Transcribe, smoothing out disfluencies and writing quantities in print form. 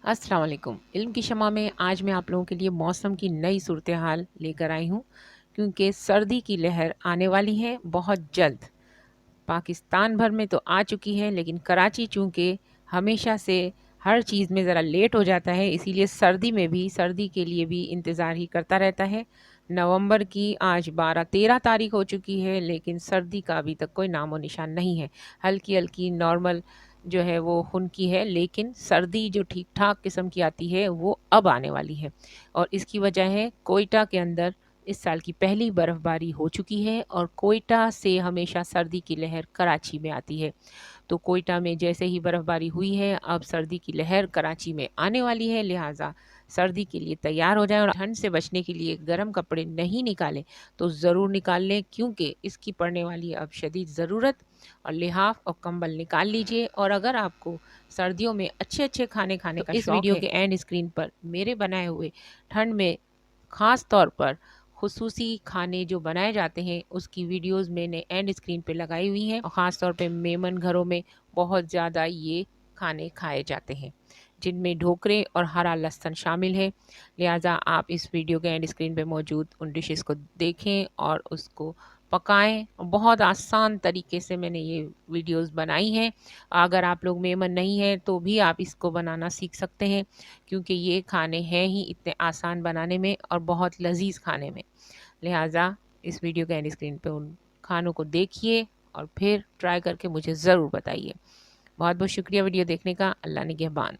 अस्सलाम वालेकुम। इल्म की शमा में आज मैं आप लोगों के लिए मौसम की नई सूरत हाल लेकर आई हूँ, क्योंकि सर्दी की लहर आने वाली है बहुत जल्द। पाकिस्तान भर में तो आ चुकी है, लेकिन कराची चूँकि हमेशा से हर चीज़ में ज़रा लेट हो जाता है, इसीलिए सर्दी के लिए भी इंतज़ार ही करता रहता है। नवंबर की आज 12-13 तारीख हो चुकी है, लेकिन सर्दी का अभी तक कोई नामो निशान नहीं है। हल्की-हल्की नॉर्मल जो है वो खुनकी है, लेकिन सर्दी जो ठीक-ठाक किस्म की आती है वो अब आने वाली है। और इसकी वजह है कोयटा के अंदर इस साल की पहली बर्फ़बारी हो चुकी है, और कोयटा से हमेशा सर्दी की लहर कराची में आती है। तो कोयटा में जैसे ही बर्फ़बारी हुई है, अब सर्दी की लहर कराची में आने वाली है, लिहाजा सर्दी के लिए तैयार हो जाएं। और ठंड से बचने के लिए गर्म कपड़े नहीं निकालें तो ज़रूर निकाल लें, क्योंकि इसकी पड़ने वाली है अब शदीद ज़रूरत। और लिहाफ और कंबल निकाल लीजिए। और अगर आपको सर्दियों में अच्छे अच्छे खाने खाने का इस वीडियो के एंड स्क्रीन पर मेरे बनाए हुए ठंड में ख़ास तौर पर खुसूसी खाने जो बनाए जाते हैं उसकी वीडियोस मैंने एंड स्क्रीन पे लगाई हुई हैं, और ख़ास तौर पे मेहमान घरों में बहुत ज़्यादा ये खाने खाए जाते हैं, जिनमें ढोकरे और हरा लहसुन शामिल है। लिहाजा आप इस वीडियो के एंड स्क्रीन पे मौजूद उन डिशेस को देखें और उसको पकाएं। बहुत आसान तरीके से मैंने ये वीडियोस बनाई हैं। अगर आप लोग मेहमान नहीं हैं तो भी आप इसको बनाना सीख सकते हैं, क्योंकि ये खाने हैं ही इतने आसान बनाने में और बहुत लजीज खाने में। लिहाजा इस वीडियो के एंड स्क्रीन पे उन खानों को देखिए और फिर ट्राई करके मुझे ज़रूर बताइए। बहुत बहुत शुक्रिया वीडियो देखने का। अल्लाह निगहबान।